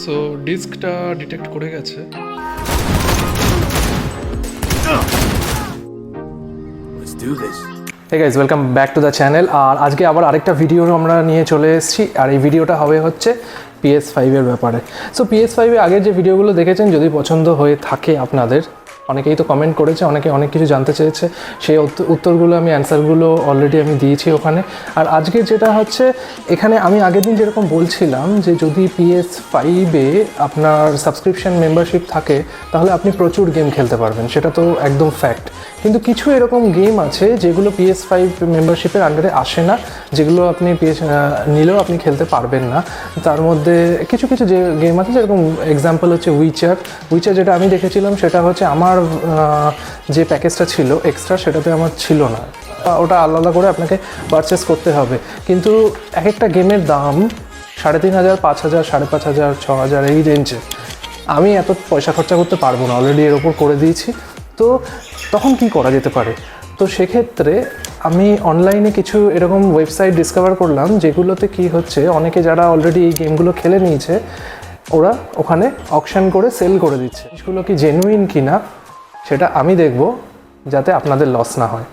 So ডিস্কটা detect করে গেছে। Hey guys, welcome back to the channel. আর আজকে আবার আরেকটা ভিডিও আমরা নিয়ে চলে এসেছি, আর এই ভিডিওটা হবে হচ্ছে PS5 এর ব্যাপারে। সো PS5 এর আগের যে ভিডিওগুলো দেখেছেন, যদি পছন্দ হয়ে থাকে আপনাদের, অনেকেই তো কমেন্ট করেছে, অনেকে অনেক কিছু জানতে চেয়েছে, সেই উত্তরগুলো আমি অ্যান্সারগুলো অলরেডি আমি দিয়েছি ওখানে। আর আজকে যেটা হচ্ছে, এখানে আমি আগের দিন যেরকম বলছিলাম যে যদি PS5-এ আপনার সাবস্ক্রিপশন মেম্বারশিপ থাকে তাহলে আপনি প্রচুর গেম খেলতে পারবেন, সেটা তো একদম ফ্যাক্ট। কিন্তু কিছু এরকম গেম আছে যেগুলো PS5 মেম্বারশিপের আন্ডারে আসে না, যেগুলো আপনি নিলেও আপনি খেলতে পারবেন না। তার মধ্যে কিছু কিছু যে গেম আছে, যেরকম এক্সাম্পল হচ্ছে উইচার। যেটা আমি দেখেছিলাম সেটা হচ্ছে আমার যে প্যাকেজটা ছিল এক্সট্রা, সেটাতে আমার ছিল না, ওটা আলাদা করে আপনাকে পারচেস করতে হবে। কিন্তু এক একটা গেমের দাম 3,500, 5,000, 5,500, 6,000 এই রেঞ্জে। আমি এত পয়সা খরচা করতে পারবো না, অলরেডি এর ওপর করে দিয়েছি। তো তখন কি করা যেতে পারে? তো সেক্ষেত্রে আমি অনলাইনে কিছু এরকম ওয়েবসাইট ডিসকভার করলাম, যেগুলোতে কি হচ্ছে, অনেকে যারা অলরেডি এই গেমগুলো খেলে নিয়েছে, ওরা ওখানে অকশন করে সেল করে দিচ্ছে। জিনিসগুলো কি জেনুইন কি না সেটা আমি দেখব, যাতে আপনাদের লস না হয়।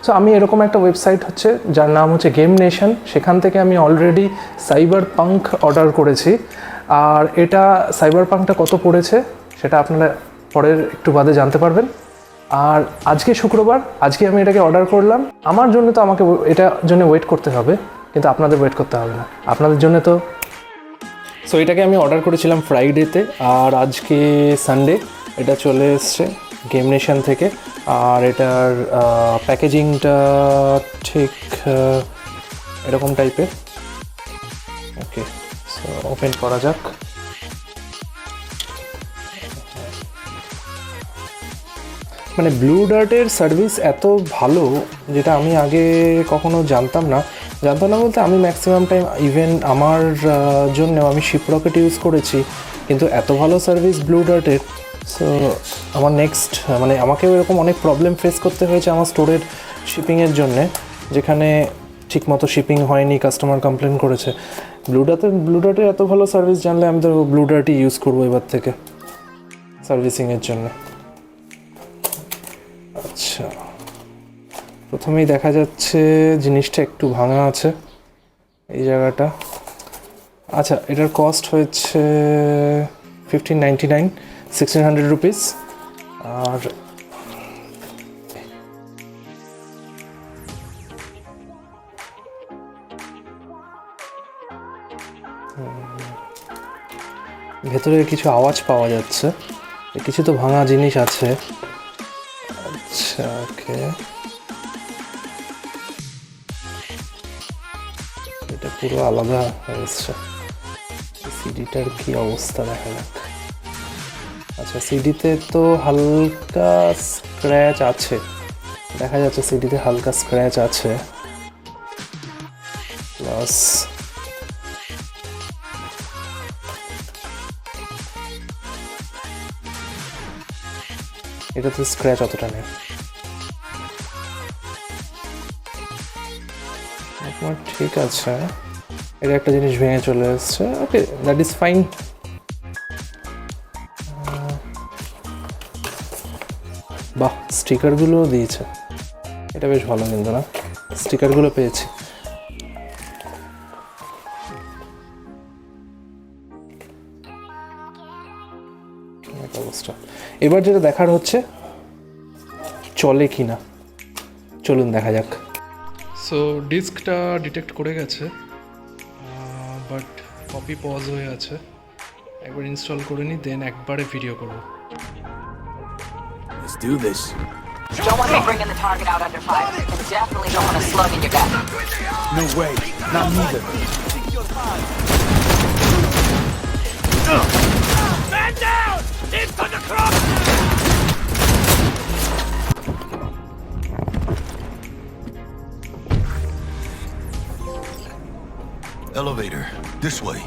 সো আমি এরকম একটা ওয়েবসাইট হচ্ছে, যার নাম হচ্ছে গেম নেশন। সেখান থেকে আমি অলরেডি সাইবার পাঙ্ক অর্ডার করেছি। আর এটা সাইবার পাঙ্কটা কত পড়েছে সেটা আপনারা পরের একটু বাদে জানতে পারবেন। আর আজকে শুক্রবার, আজকে আমি এটাকে অর্ডার করলাম। আমার জন্য তো আমাকে এটার জন্য ওয়েট করতে হবে, কিন্তু আপনাদের ওয়েট করতে হবে না, আপনাদের জন্য তো। সো এটাকে আমি অর্ডার করেছিলাম ফ্রাইডেতে, আর আজকে সানডে এটা চলে এসছে গেম নেশন থেকে। আর এটার প্যাকেজিংটা ঠিক এরকম টাইপের। ওকে, সো ওপেন করা যাক। মানে ব্লু ডার্টের সার্ভিস এত ভালো, যেটা আমি আগে কখনো জানতাম না বলতে আমি ম্যাক্সিমাম টাইম ইভেন আমার জন্য আমি শিপরকেট ইউজ করেছি, কিন্তু এত ভালো সার্ভিস ব্লু ডার্টের। সো আমার নেক্সট মানে আমাকেও এরকম অনেক প্রবলেম ফেস করতে হয়েছে আমার স্টোরের শিপিংয়ের জন্যে, যেখানে ঠিকমতো শিপিং হয়নি, কাস্টমার কমপ্লেন করেছে। ব্লু ডার্টের এত ভালো সার্ভিস জানলে আমি তো ব্লু ডার্টই ইউজ করবো এবার থেকে সার্ভিসিংয়ের জন্য। আচ্ছা, প্রথমেই দেখা যাচ্ছে জিনিসটা একটু ভাঙা আছে এই জায়গাটা। আচ্ছা, এটার কস্ট হয়েছে 1599, 1600 রুপিস। আর ভেতরে কিছু আওয়াজ পাওয়া যাচ্ছে, কিছু তো ভাঙা জিনিস আছে। আচ্ছা, ওকে, এটা পুরো আলাদা হয়েছে। সিডিটার কি অবস্থা দেখা যাক। আচ্ছা, সিডিতে তো হালকা স্ক্র্যাচ আছে, দেখা যাচ্ছে সিডিতে হালকা স্ক্র্যাচ আছে। প্লাস এটাতে স্ক্র্যাচ অতটা নেই। আপনার ঠিক আছে, এটা একটা জিনিস ভেঙে চলে এসছে। ওকে, দ্যাট ইজ ফাইন। বাহ, স্টিকারগুলোও দিয়েছে, এটা বেশ ভালো। কিন্তু না, স্টিকারগুলো পেয়েছি। অবস্থা এবার যেটা দেখার হচ্ছে চলে কি না, চলুন দেখা যাক। সো ডিস্কটা ডিটেক্ট করে গেছে, বাট কপি পজ হয়ে আছে। একবার ইনস্টল করে নিই, দেন একবারে ভিডিও করব। Let's do this. You don't want to be bringing the target out under fire. And definitely don't want a slug in your back. No way, not neither. Man down! Into the cross! Elevator, this way.